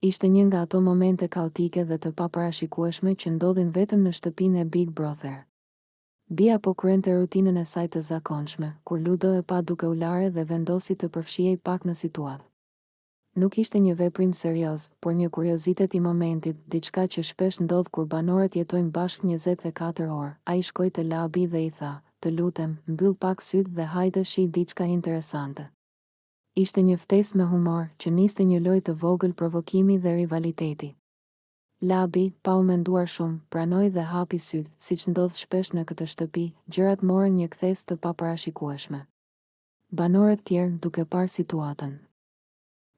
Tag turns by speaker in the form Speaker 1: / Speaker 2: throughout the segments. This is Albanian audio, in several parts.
Speaker 1: Ishte një nga ato momente kaotike dhe të paparashikueshme që ndodhin vetëm në shtëpinë e Big Brother. Bia po kryente rutinën e saj të zakonshme, kur Ludo e pa duke u larë dhe vendosi të përfshihej pak në situatë. Nuk ishte një veprim serioz, por një kuriozitet i momentit, diçka që shpesh ndodh kur banorët jetojnë bashkë 24 orë. Ai shkoi te Labi dhe i tha: "Të lutem, mbyll pak sytë dhe hajde shih diçka interesante." Ishte një ftesë me humor, që niste një lojë të vogël provokimi dhe rivaliteti. Labi, pa u menduar shumë, pranoi dhe hapi sytë, siç ndodh shpesh në këtë shtëpi, gjërat morën një kthes të paparashikueshme. Banorët tjerë, duke parë situatën,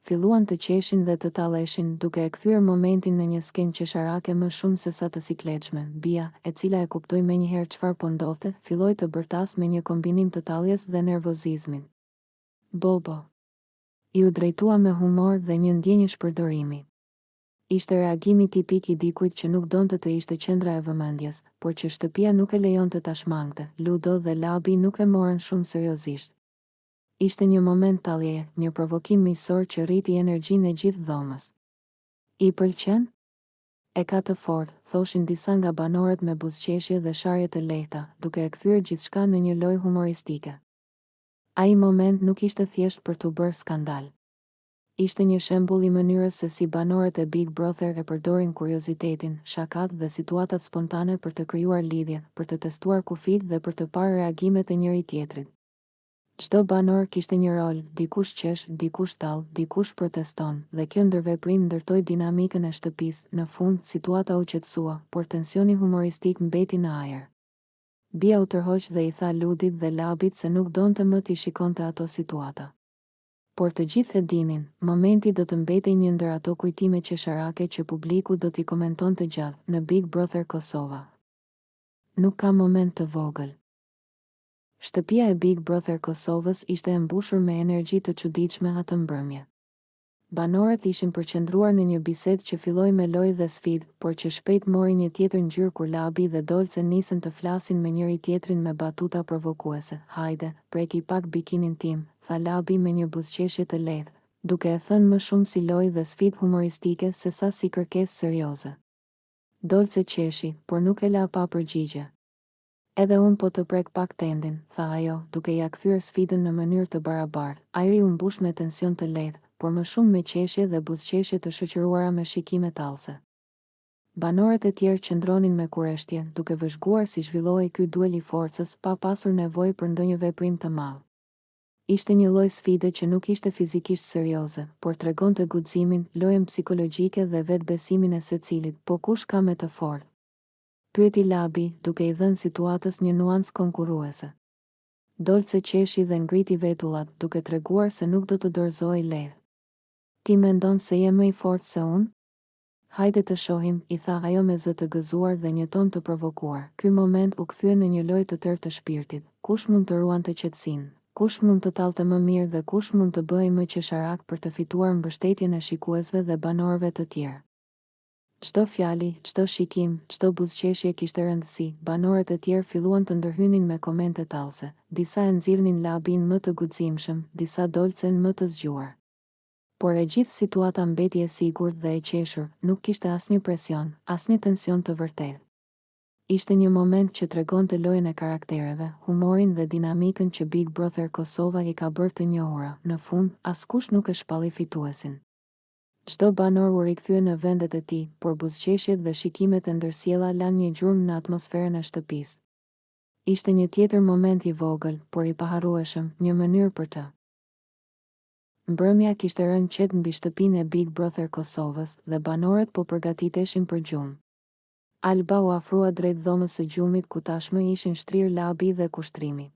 Speaker 1: filluan të qeshin dhe të talleshin, duke e kthyer momentin në një skenë qesharake më shumë se sa të sikletshme. Bia, e cila e kuptoi menjëherë çfarë po ndodhte, filloi të bërtas me një kombinim të talljes dhe nervozizmit. "Bobo," i u drejtua me humor dhe një ndjenjë shpërdorimi. Ishte reagimi tipik i dikujt që nuk donte të ishte qendra e vëmendjes, por që shtëpia nuk e lejonte ta shmangte. Ludo dhe Labi nuk e morën shumë seriozisht. Ishte një moment talljeje, një provokim miqësor që rriti energjinë e gjithë dhomës. "I pëlqen?" "E ka të fortë," thoshin disa nga banorët me buzëqeshje dhe sharje të lehta, duke e kthyer gjithçka në një lojë humoristike. Ai moment nuk ishte thjesht për t'u bërë skandal. Ishte një shembull i mënyrës se si banorët e Big Brother e përdorin kuriozitetin, shakat dhe situatat spontane për të krijuar lidhje, për të testuar kufijt dhe për të parë reagimet e njëri tjetrit. Çdo banor kishte një rol, dikush qesh, dikush tall, dikush proteston, dhe kjo ndërveprim ndërtoi dinamikën e shtëpisë. Në fund, situata u qetësua, por tensioni humoristik mbeti në ajër. Bia u tërhoq dhe i tha Ludit dhe Labit se nuk donte më t'i shikonte ato situata. Por të gjithë e dinin, momenti do të mbetej një ndër ato kujtime qesharake që publiku do t'i komentonte gjatë. Në Big Brother Kosova nuk ka moment të vogël. Shtëpia e Big Brother Kosovës ishte e mbushur me energji të çuditshme atë mbrëmje. Banorët ishin përqendruar në një bisedë që filloi me lojë dhe sfidë, por që shpejt mori një tjetër ngjyrë kur Labi dhe Dolce nisën të flasin me njëri tjetrin me batuta provokuese. "Hajde, preki pak bikinin tim," tha Labi me një buzëqeshje të lehtë, duke e thënë më shumë si lojë dhe sfidë humoristike se sa si kërkesë serioze. Dolce qeshi, por nuk e la pa përgjigje. "Edhe unë po të prek pak tendin," tha ajo, duke ja kthyer sfidën në mënyrë të barabartë. Ajri u mbush me tension të lehtë, por më shumë me qeshje dhe buzëqeshje të shoqëruara me shikime tallëse. Banorët e tjerë qëndronin me kureshtje, duke vëzhguar si zhvillohej ky duel i forcës, pa pasur nevojë për ndonjë veprim të madh. Ishte një lloj sfide që nuk ishte fizikisht serioze, por tregonte guximin, lojën psikologjike dhe vetbesimin e secilit. "Po kush ka më të fortë?" pyeti Labi, duke i dhënë situatës një nuancë konkurruese. Dolce qeshi dhe ngriti vetullat, duke treguar se nuk do të dorëzohej lehtë. "Ti mendon se je më i fortë se unë? Hajde të shohim," i tha ajo me zë të gëzuar dhe një ton të provokuar. Ky moment u kthye në një lojë të tërë të shpirtit. Kush mund të ruante qetësinë? Kush mund të tallte më mirë dhe kush mund të bëhej më qesharak për të fituar mbështetjen e shikuesve dhe banorëve të tjerë? Çdo fjali, çdo shikim, çdo buzëqeshje kishte rëndësi. Banorët e tjerë filluan të ndërhynin me komente tallëse. Disa e nxirrnin Labin më të guximshëm, disa Dolcen më të zgjuar. Por e gjithë situata mbeti e sigurt dhe e qeshur, nuk kishte asnjë presion, asnjë tension të vërtetë. Ishte një moment që tregonte lojën e karaktereve, humorin dhe dinamikën që Big Brother Kosova i ka bërë të njohura. Në fund, askush nuk e shpalli fituesin. Çdo banor u rikthye në vendet e tij, por buzëqeshjet dhe shikimet e ndërsjella lanë një gjurmë në atmosferën e shtëpisë. Ishte një tjetër moment i vogël, por i paharrueshëm, një mënyrë për të. Mbrëmja kishte rënë qetë mbi shtëpinë e Big Brother Kosovës dhe banorët po përgatiteshin për gjumë. Alba u afrua drejt dhomës së gjumit ku tashmë ishin shtrirë Labi dhe kushtrimi.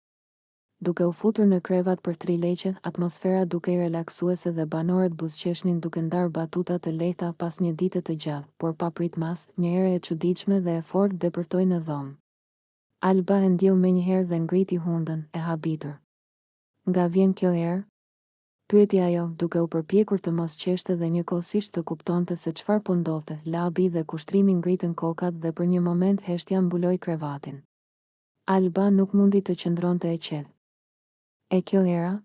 Speaker 1: Duke u futur në krevat për trileqe, atmosfera duke i relaksuese dhe banorët buzëqeshnin duke ndarë batuta të lehta pas një dite të gjatë, por pa pritmas, një erë e çuditshme dhe e fortë depërtoi në dhomë. Alba e ndjeu menjëherë dhe ngriti hundën, e habitur. "Nga vjen kjo erë?" pyeti ajo, duke u përpjekur të mos qeshte dhe njëkohësisht të kuptonte se çfarë po ndodhte. Labi dhe kushtrimi ngritën kokat dhe për një moment heshtja mbuloi krevatin. Alba nuk mundi të qëndronte e qetë. "E kjo era?"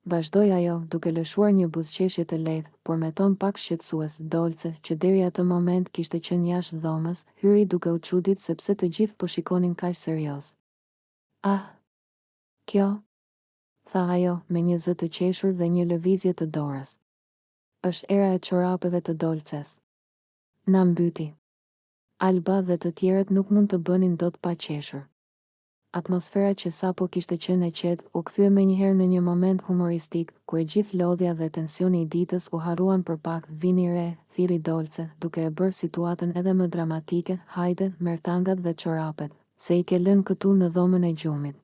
Speaker 1: Vazhdoi ajo, duke lëshuar një buzëqeshje të lehtë, por me ton pak shqetësues, Dolce, që deri atë moment kishte qenë jashtë dhomës, hyri duke u çudit sepse të gjithë po shikonin kaq serioz. Ah, kjo, tha ajo, me një zë të qeshur dhe një lëvizje të dorës. Është era e çorapeve të Dolces. Na mbyti. Alba dhe të tjerët nuk mund të bënin dot pa qeshur. Atmosfera që sapo kishte qenë e qetë u kthye menjëherë në një moment humoristik, ku e gjithë lodhja dhe tensioni i ditës u harruan për pak. Vini re, thiri Dolce, duke e bërë situatën edhe më dramatike. Hajde, merr tangat dhe çorapet, se i ke lënë këtu në dhomën e gjumit.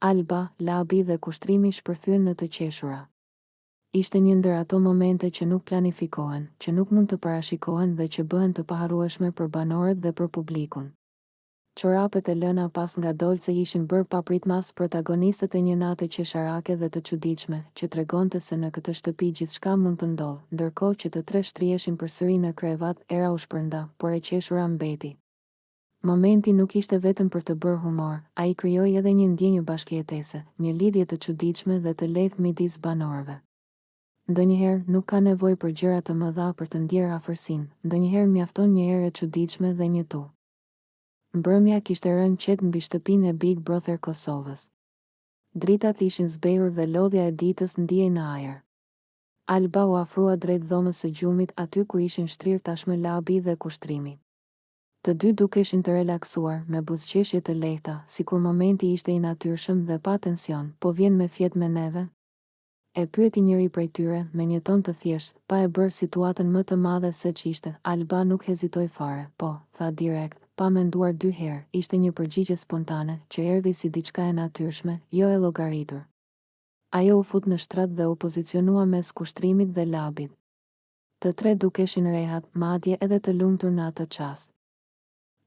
Speaker 1: Alba, labi dhe kushtrimi shpërthyen në të qeshura. Ishte një ndër ato momente që nuk planifikohen, që nuk mund të parashikohen dhe që bëhen të paharrueshme për banorët dhe për publikun. Çorapet e lëna pas nga Dolce ishin bërë papritmas protagonistët e një nate qesharake dhe të çuditshme, që tregonte se në këtë shtëpi gjithçka mund të ndodhë, ndërkohë që të tre shtriheshin përsëri në krevat. Era u shpërnda, por e qeshura mbeti. Momenti nuk ishte vetëm për të bërë humor, ai krijoi edhe një ndjenjë bashkëjetese, një lidhje të çuditshme dhe të lehtë midis banorëve. Ndonjëherë nuk ka nevojë për gjëra të mëdha për të ndjerë afërsinë, ndonjëherë mjafton një erë e çuditshme dhe një tu. Mbrëmja kishte rënë qetë mbi shtëpinë e Big Brother Kosovës. Dritat ishin zbehur dhe lodhja e ditës ndihej në ajër. Alba u afrua drejt dhomës së gjumit, aty ku ishin shtrirë tashmë Labi dhe kushtrimi. Të dy dukeshin të relaksuar, me buzëqeshje të lehta, sikur momenti ishte i natyrshëm dhe pa tension. Po vjen me fjet me neve? E pyeti njëri prej tyre, me një ton të thjeshtë, pa e bërë situatën më të madhe se ç'ishte. Alba nuk hezitoi fare, po, tha direkt, pa menduar dy herë. Ishte një përgjigje spontane, që erdhi si diçka e natyrshme, jo e llogaritur. Ajo u fut në shtrat dhe u pozicionua mes kushtrimit dhe Labit. Të tre dukeshin rehat, madje edhe të lumtur në atë çast.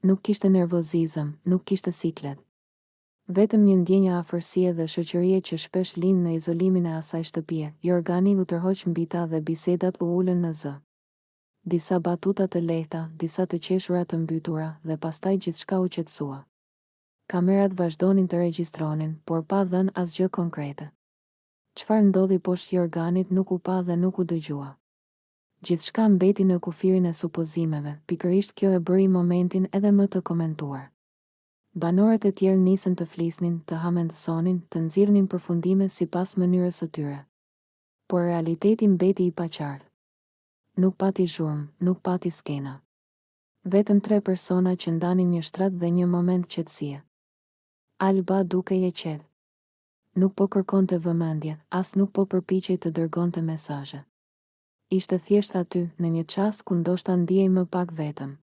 Speaker 1: Nuk kishte nervozizëm, nuk kishte siklet. Vetëm një ndjenjë afërsie dhe shoqërie që shpesh lind në izolimin e asaj shtëpie. Jorgani u tërhoq mbi ta dhe bisedat u ulën në zë. Disa batuta të lehta, disa të qeshura të mbytura, dhe pastaj gjithçka u qetësua. Kamerat vazhdonin të regjistronin, por pa dhënë asgjë konkrete. Çfarë ndodhi poshtë Jorganit nuk u pa dhe nuk u dëgjua. Gjithçka mbeti në kufirin e supozimeve, pikërisht kjo e bëri momentin edhe më të komentuar. Banorët e tjerë nisën të flisnin, të hamendësonin, të nxirrnin përfundime sipas mënyrës së tyre. Por realiteti mbeti i paqartë. Nuk pati zhurmë, nuk pati skena. Vetëm tre persona që ndanin një shtrat dhe një moment qetësie. Alba dukej e qetë. Nuk po kërkonte vëmendje, as nuk po përpiqej të dërgonte mesazhe. Ishte thjesht aty, në një çast ku ndoshta ndihej më pak vetëm.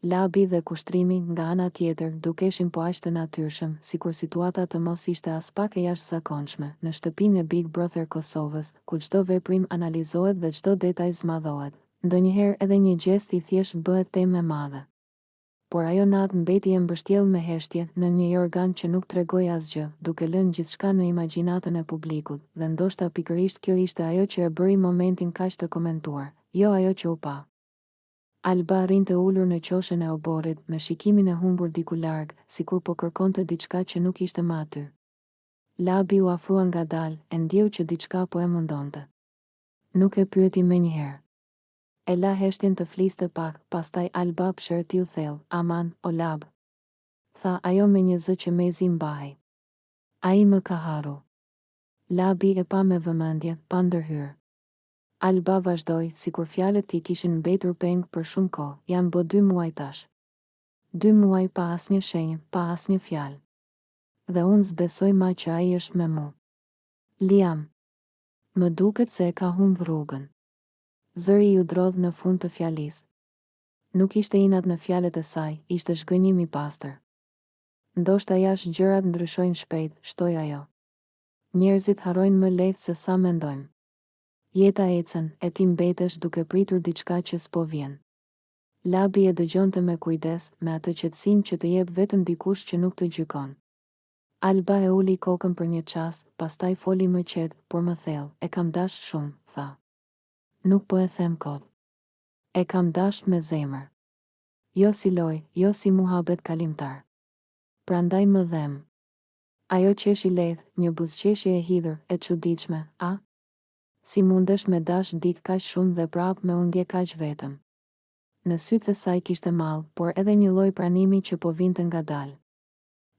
Speaker 1: Labi dhe kushtrimi, nga ana tjetër, dukeshin po aq të natyrshëm, sikur situata të mos ishte as pak e jashtëzakonshme, në shtëpinë e Big Brother Kosovës, ku çdo veprim analizohet dhe çdo detaj zmadhohet. Ndonjëherë edhe një gjest i thjesht bëhet temë e madhe. Por ajo natë mbeti e mbështjellë me heshtje, në një Jorgan që nuk tregoi asgjë, duke lënë gjithçka në imagjinatën e publikut, dhe ndoshta pikërisht kjo ishte ajo që e bëri momentin kaq të komentuar, jo ajo që u pa. Alba rinte ulur në qoshen e oborrit, me shikimin e humbur diku larg, sikur po kërkonte diçka që nuk ishte më aty. Labi u afrua ngadalë, e ndjeu që diçka po e mundonte. Nuk e pyeti menjëherë. E la heshtjen të fliste pak, pastaj Alba pshërti u thellë, "Aman, o Lab." Tha ajo me një zë që mezi mbahej. "Ai më ka harru." Labi e pa me vëmendje, pa ndërhyrë. Alba vazhdoi, sikur fjalët t'i kishin mbetur peng për shumë kohë. "Janë bë 2 muaj tash. 2 muaj pa asnjë shenjë, pa asnjë fjalë. Dhe unë zbesoj ma që ai është me mu. Liam. Më duket se e ka humbur rrugën." Zëri ju drodh në fund të fjalisë. Nuk ishte inat në fjalët e saj, ishte zhgënjim i pastër. "Ndoshta jashtë gjërat ndryshojnë shpejt," shtoi ajo. "Njerëzit harrojnë më lehtë se sa mendojmë. Jeta ecën, e ti mbetesh duke pritur diçka që s'po vjen." Labi e dëgjonte me kujdes, me atë qetësinë që të jep vetëm dikush që nuk të gjykon. Alba e uli kokën për një çast, pastaj foli më qetë, por më thellë. "E kam dash shumë," tha. "Nuk po e them kot. E kam dash me zemër. Jo si loj, jo si muhabet kalimtar. Prandaj më dhem." Ajo qeshi lehtë, një buzëqeshje e hidhur, e çuditshme, a? Si mundesh me dash dik kaq shumë dhe prap me undje kaq vetëm? Në sytë e saj kishte mall, por edhe një lloj pranimi që po vinte ngadalë.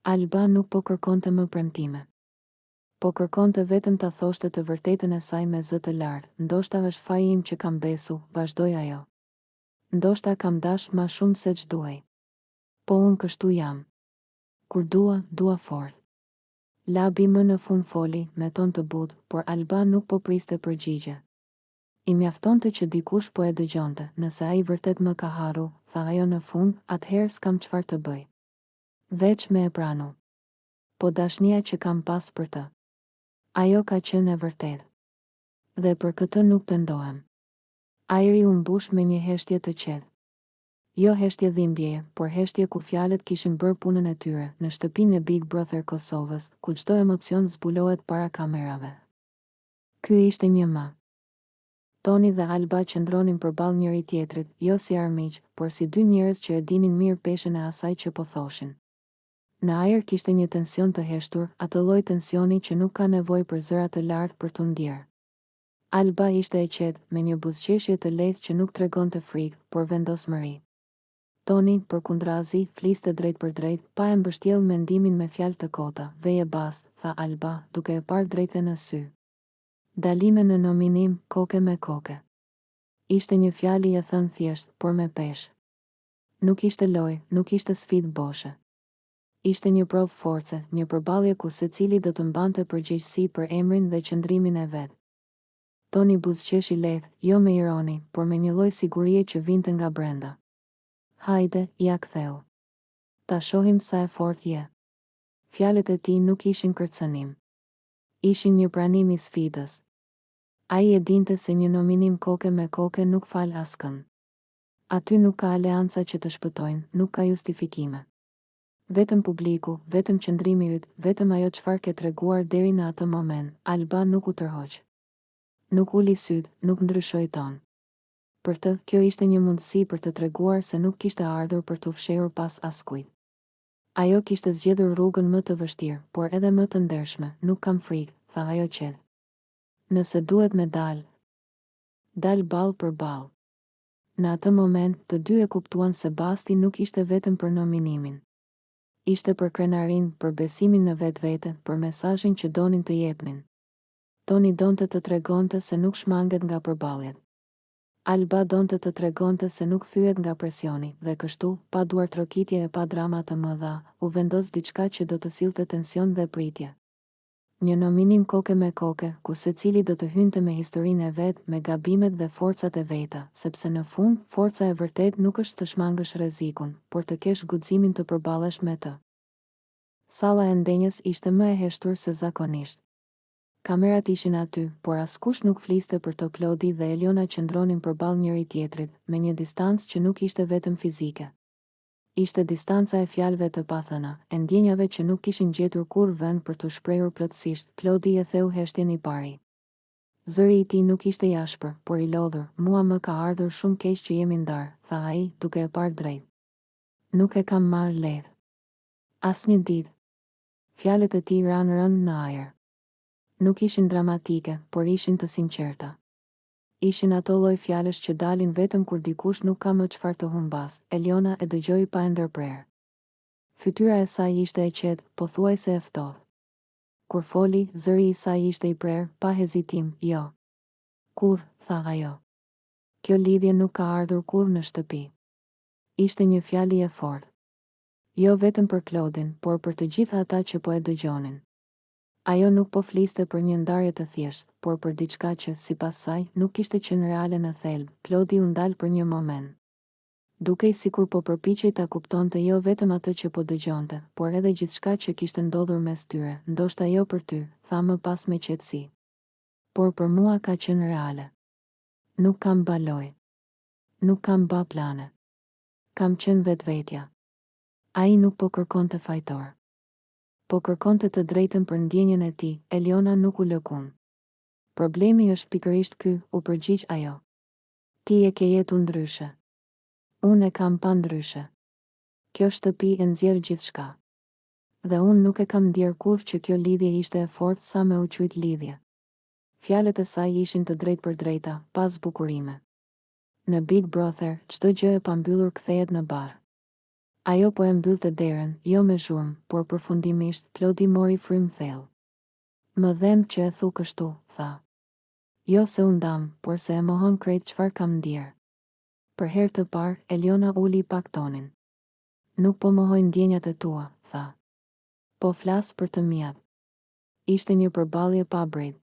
Speaker 1: Alba nuk po kërkonte më premtime. Po kërkonte vetëm ta thoshte të vërtetën e saj me zë të lartë. Ndoshta është faji im që kam besu, vazhdoi ajo. Ndoshta kam dash ma shumë se ç'duaj. Po unë kështu jam. Kur dua fort. Labi më në fund foli, me ton të butë, por Alba nuk po priste përgjigje. I mjaftonte që dikush po e dëgjonte, nëse ai vërtet më ka harru, tha ajo në fund, atëherë s'kam çfarë të bëj. Veç me e pranu. Po dashnia që kam pas për të. Ajo ka qenë e vërtet. Dhe për këtë nuk pendohem. Ajri u mbush me një heshtje të qetë. Jo heshtje dhimbjeje, por heshtje ku fjalët kishin bërë punën e tyre, në shtëpinë e Big Brother Kosovës, ku çdo emocion zbulohet para kamerave. Ky ishte një ma. Toni dhe Alba qëndronin përballë njëri tjetrit, jo si armiq, por si dy njerëz që e dinin mirë peshën e asaj që po thoshin. Në ajër kishte një tension të heshtur, atë lloj tensioni që nuk ka nevojë për zëra të lartë për t'u ndjerë. Alba ishte e qetë, me një buzëqeshje të lehtë që nuk tregonte frikë, por vendosmëri. Toni, përkundrazi, fliste drejt për drejt, pa e mbështjell mendimin me fjalë të kota. Veje bast, tha Alba, duke e parë drejtë në sy. Dalime në nominim, koke me koke. Ishte një fjali e thënë thjesht, por me peshë. Nuk ishte lojë, nuk ishte sfidë boshe. Ishte një provë force, një përballje ku secili do të mbante përgjegjësi për emrin dhe qëndrimin e vet. Toni buzëqeshi lehtë, jo me ironi, por me një lloj sigurie që vinte nga brenda. Hajde, ja ktheu. Ta shohim sa e fortë je. Fjalët e tij nuk ishin kërcënim. Ishin një pranim i sfidës. Ai e dinte se një nominim koke me koke nuk fal askënd. Aty nuk ka aleanca që të shpëtojnë, nuk ka justifikime. Vetëm publiku, vetëm qëndrimi yt, vetëm ajo çfarë ke treguar deri në atë moment. Alba nuk u tërhoq. Nuk uli syt, nuk ndryshoi ton. Për të, kjo ishte një mundësi për të treguar se nuk kishte ardhur për t'u fshehur pas askujt. Ajo kishte zgjedhur rrugën më të vështirë, por edhe më të ndershme. Nuk kam frikë, tha ajo qetë. Nëse duhet me dal ball për ball. Në atë moment, të dy e kuptuan se basti nuk ishte vetëm për nominimin. Ishte për krenarin, për besimin në vetvete, për mesazhin që donin të jepnin. Toni donte të tregonte se nuk shmanget nga përballjet. Alba donte të tregonte se nuk thyet nga presioni, dhe kështu, pa duar trokitje e pa drama të mëdha, u vendos diçka që do të sillte tension dhe pritje. Një nominim koke me koke, ku secili do të hynte me historinë e vet, me gabimet dhe forcat e veta, sepse në fund, forca e vërtet nuk është të shmangësh rrezikun, por të kesh guximin të përballesh me të. Salla e ndenjës ishte më e heshtur se zakonisht. Kamerat ishin aty, por askush nuk fliste për to. Klodi dhe Eliona qëndronin përballë njëri tjetrit, me një distancë që nuk ishte vetëm fizike. Ishte distanca e fjalëve të pathëna, e ndjenjave që nuk kishin gjetur kur vend për të shprehur plotësisht. Klodi e theu heshtjen i pari. Zëri i tij nuk ishte i ashpër, por i lodhur. Mua më ka ardhur shumë keq që jemi ndarë, tha ai, duke e parë drejt. Nuk e kam marrë lehtë. Asnjë ditë. Fjalët e tij ranë rënd në ajër. Nuk ishin dramatike, por ishin të sinqerta. Ishin ato lloj fjalësh që dalin vetëm kur dikush nuk ka më çfarë të humbas. Eliona e dëgjoi pa e ndërprerë. Fytyra e saj ishte e qetë, pothuajse e ftohtë. Kur foli, zëri i saj ishte i prerë, pa hezitim, jo. Kur, tha ajo. Kjo lidhje nuk ka ardhur kur në shtëpi. Ishte një fjali e fortë. Jo vetëm për Klodin, por për të gjitha ata që po e dëgjonin. Ajo nuk po fliste për një ndarje të thjeshtë, por për diçka që, sipas saj, nuk kishte qenë reale në thelb. Klodi u ndal për një moment. Dukej sikur po përpiqej ta kuptonte jo vetëm atë që po dëgjonte, por edhe gjithçka që kishte ndodhur mes tyre. Ndoshta jo për ty, tha më pas me qetësi. Por për mua ka qenë reale. Nuk kam baloj. Nuk kam ba plane. Kam qenë vetvetja. Ai nuk po kërkonte fajtor. Po kërkonte të drejtën për ndjenjen e tij. Eliona nuk u lëkun. Problemi është pikërisht ky, u përgjigj ajo. Ti e ke jetu ndryshe. Unë e kam pa ndryshe. Kjo shtëpi e nxjerr gjithçka. Dhe unë nuk e kam ndjerë kur që kjo lidhje ishte e fortë sa me u quajt lidhje. Fjalët e saj ishin të drejtë për drejta, pas bukurime. Në Big Brother, çdo gjë e pambyllur kthehet në bar. Ajo po e mbyllte derën, jo me zhurmë, por përfundimisht, Klodi mori frym thellë. Më dhem që e thu kështu, tha. Jo se u ndam, por se e mohon krejt çfarë kam ndjerë. Për herë të parë, Eliona uli pak tonin. Nuk po mohoj ndjenjat e tua, tha. Po flas për të mijat. Ishte një përballje pa brejt.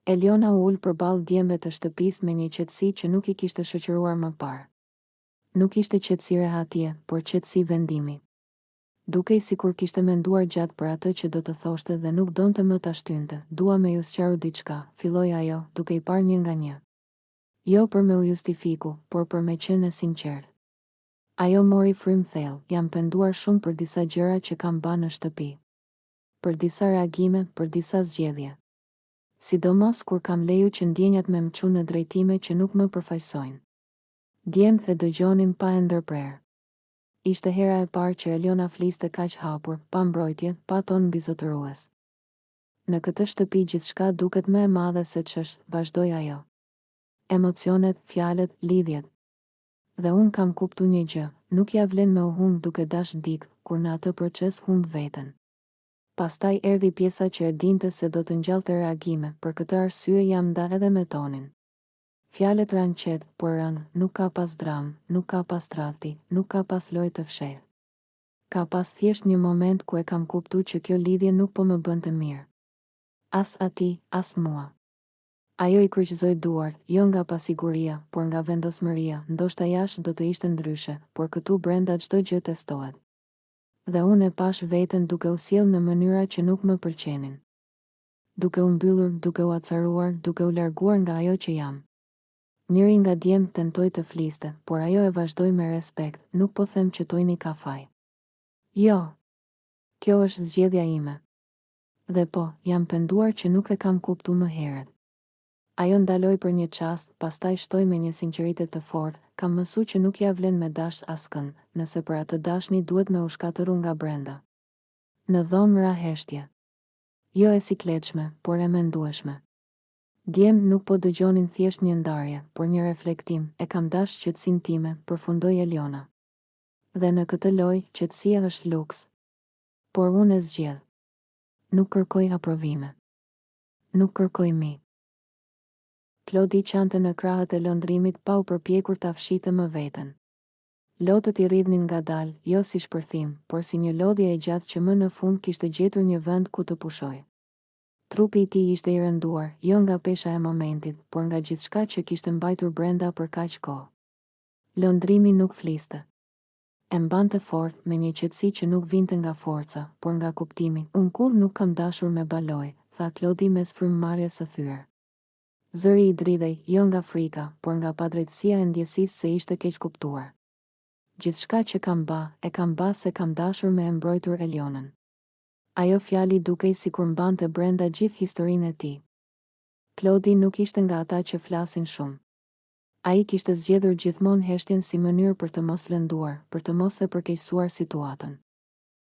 Speaker 1: Eliona u ul përballë djemve të shtëpisë me një qetësi që nuk i kishte shoqëruar më parë. Nuk ishte qetësi rehatje, por qetësi vendimi. Dukej sikur kishte menduar gjatë për atë që do të thoshte dhe nuk donte më ta shtynte. Dua me ju sqaru diçka, filloi ajo, duke I parë një nga një. Jo për me u justifiku, por për me qenë sinqert. Ajo mori frym thellë, jam penduar shumë për disa gjëra që kam ba në shtëpi. Për disa reagime, për disa zgjedhje. Sidomos kur kam leju që ndjenjat me më çun në drejtime që nuk më përfaqësojnë. Djemtë e dëgjonin pa e ndërprerë. Ishte hera e parë që Eliona fliste kaq hapur, pa mbrojtje, pa ton mbizotërues. Në këtë shtëpi gjithçka duket më e madhe se ç'është, vazhdoi ajo. Emocionet, fjalët, lidhjet. Dhe unë kam kuptuar një gjë, nuk ja vlen me u humb duke dash dik, kur në atë proces humb veten. Pastaj erdhi pjesa që e dinte se do të ngjallte reagime, për këtë arsye jam nda edhe me tonin. Fjalët ranë qetë, por ranë, nuk ka pas dramë, nuk ka pas tradhti, nuk ka pas lojë të fshehtë. Ka pas thjesht një moment ku e kam kuptuar që kjo lidhje nuk po më bënte mirë. As ati, as mua. Ajo I kryqëzoi duart, jo nga pasiguria, por nga vendosmëria, ndoshta jashtë do të ishte ndryshe, por këtu brenda çdo gjë testohet. Dhe unë e pash veten duke u sjell në mënyra që nuk më pëlqenin. Duke u mbyllur, duke u acaruar, duke u larguar nga ajo që jam. Njëri nga djemt tentoi të fliste, por ajo e vazhdoi me respekt, nuk po them që tojni ka faj. Jo. Kjo është zgjedhja ime. Dhe po, jam penduar që nuk e kam kuptuar më herët. Ajo ndaloi për një çast, pastaj shtoi me një sinqeritet të fortë, kam mësuar që nuk ja vlen me dash askënd, nëse për atë dashni duhet me u shkatëru nga brenda. Në dhomë ra heshtje. Jo e sikletshme, por e mendueshme. Djemt nuk po dëgjonin thjesht një ndarje, por një reflektim, e kam dash qetësinë time, përfundoi Eliona. Dhe në këtë lojë, qetësia është luks. Por unë e zgjedh. Nuk kërkoj aprovime. Nuk kërkoj mi. Klodi qante në krahët e lëndrimit pa u përpjekur ta fshite më veten. Lotët I rridhnin ngadalë, jo si shpërthim, por si një lodhje e gjatë që më në fund kishte gjetur një vend ku të pushoj. Trupi I tij ishte I rënduar, jo nga pesha e momentit, por nga gjithçka që kishte mbajtur brenda për kaq kohë. Lëndrimi nuk fliste. E mbante fort me një qetësi që nuk vinte nga forca, por nga kuptimi. Unë kur nuk kam dashur me baloj, tha Klodi mes frymëmarrjes së thyer. Zëri I dridhej, jo nga frika, por nga padrejtësia e ndjesisë se ishte keq kuptuar. Gjithçka që kam ba, e kam ba se kam dashur me e mbrojtur Elionën. Ajo fjali dukej sikur mbante brenda gjithë historinë e tij. Klodi nuk ishte nga ata që flasin shumë. Ai kishte zgjedhur gjithmonë heshtjen si mënyrë për të mos lënduar, për të mos e përkeqësuar situatën.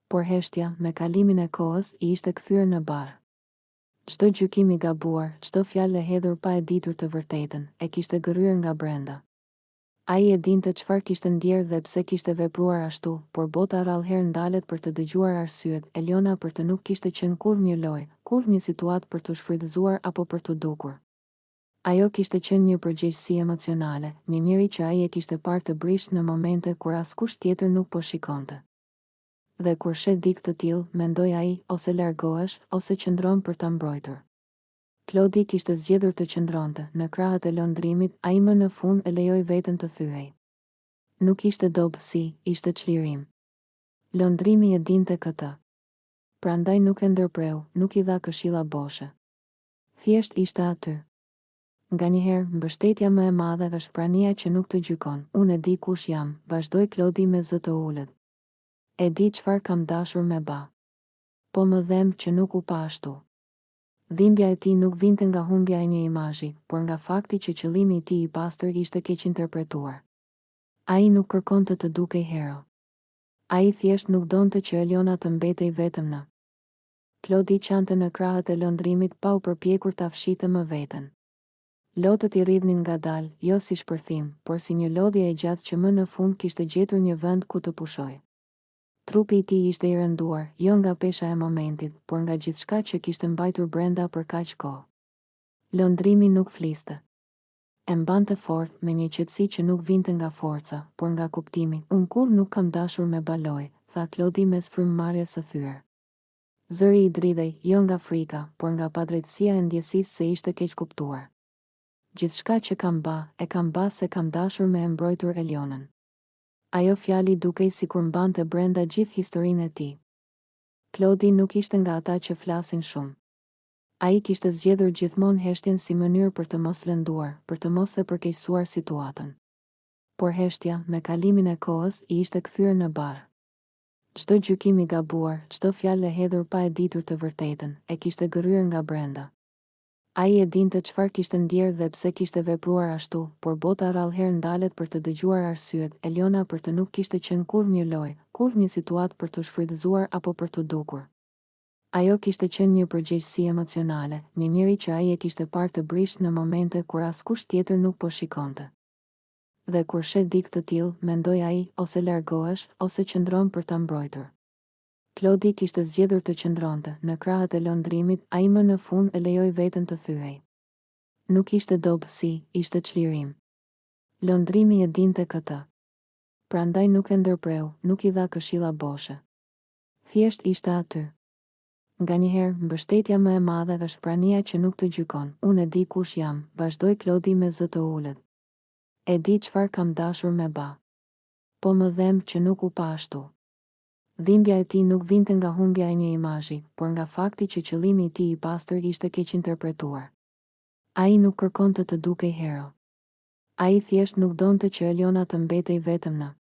Speaker 1: Por heshtja, me kalimin e kohës, I ishte kthyer në bar. Çdo gjykim I gabuar, çdo fjalë e hedhur pa e ditur të vërtetën, e kishte gërryer nga brenda. Ai e dinte çfarë kishte ndjerë dhe pse kishte vepruar ashtu, por bota rrallëherë ndalet për të dëgjuar arsyet. Eliona për të nuk kishte qenë kurrë një lojë, kurrë një situatë për të shfrytëzuar apo për të dukur. Ajo kishte qenë një përgjegjësi emocionale, një njeri që ai e kishte parë të brisht në momente kur askush tjetër nuk po shikonte. Dhe kur shet dikë të tillë, mendoi ai, ose largohesh, ose qëndron për ta mbrojtur. Klodi kishte zgjedhur të qëndronte, në krahët e lëndrimit, ai më në fund e lejoi veten të thyej. Nuk ishte dobësi, ishte çlirim. Lëndrimi e dinte këtë. Prandaj nuk e ndërpreu, nuk I dha këshilla boshe. Thjesht ishte aty. Nganjëherë, mbështetja më e madhe është prania që nuk të gjykon. Unë e di kush jam, vazhdoi Klodi me zë të ulët. E di çfarë kam dashur me ba. Po më dhem që nuk u pa ashtu. Dhimbja e tij nuk vinte nga humbja e një imazhi, por nga fakti që qëllimi I tij I pastër ishte keq interpretuar. Ai nuk kërkonte të dukej hero. A i thjesht nuk donte që Eliona të mbetej vetëm në. Klodi qante në krahët e lëndrimit pa u përpjekur ta fshite më veten. Lotët i rridhnin ngadalë, jo si shpërthim, por si një lodhje e gjatë që më në fund kishte gjetur një vend ku të pushoj. Trupi i tij ishte i rënduar, jo nga pesha e momentit, por nga gjithçka që kishte mbajtur brenda për kaq kohë. Lëndrimi nuk fliste. E mbante fort me një qetësi që nuk vinte nga forca, por nga kuptimi. Unë kur nuk kam dashur me baloj, tha Klodi mes frymëmarrjes së thyer. Zëri i dridhej, jo nga frika, por nga padrejtësia e ndjesisë se ishte keq kuptuar. Gjithçka që kam ba se kam dashur me e mbrojtur Elionën. Ajo fjali dukej sikur mbante brenda gjithë historinë e tij. Klodi nuk ishte nga ata që flasin shumë. Ai kishte zgjedhur gjithmonë heshtjen si mënyrë për të mos lënduar, për të mos e përkeqësuar situatën. Por heshtja, me kalimin e kohës, i ishte kthyer në barë. Çdo gjykim i gabuar, çdo fjalë e hedhur pa e ditur të vërtetën, e kishte gërryer nga brenda. Ai e dinte çfarë kishte ndjerë dhe pse kishte vepruar ashtu, por bota rrallëherë ndalet për të dëgjuar arsyet. Eliona për të nuk kishte qenë kurrë një lojë, kurrë një situatë për të shfrytëzuar apo për të dukur. Ajo kishte qenë një përgjegjësi emocionale, një njeri që ai e kishte parë të brisht në momente kur askush tjetër nuk po shikonte. Dhe kur shet dikë të tillë, mendoi ai, ose largohesh, ose qëndron për ta mbrojtur. Klodi kishte zgjedhur të qëndronte, në krahët e lëndrimit, ai më në fund e lejoi veten të thyej. Nuk ishte dobësi, ishte çlirim. Lëndrimi e dinte këtë. Prandaj nuk e ndërpreu, nuk i dha këshilla boshe. Thjesht ishte aty. Nganjëherë, mbështetja më e madhe është prania që nuk të gjykon. Unë e di kush jam, vazhdoi Klodi me zë të ulët. E di çfarë kam dashur me ba. Po më dhem që nuk u pa ashtu. Dhimbja e tij nuk vinte nga humbja e një imazhi, por nga fakti që qëllimi i tij i pastër ishte keq interpretuar. Ai nuk kërkonte të dukej hero. Ai thjesht nuk donte që Eliona të mbetej vetëm në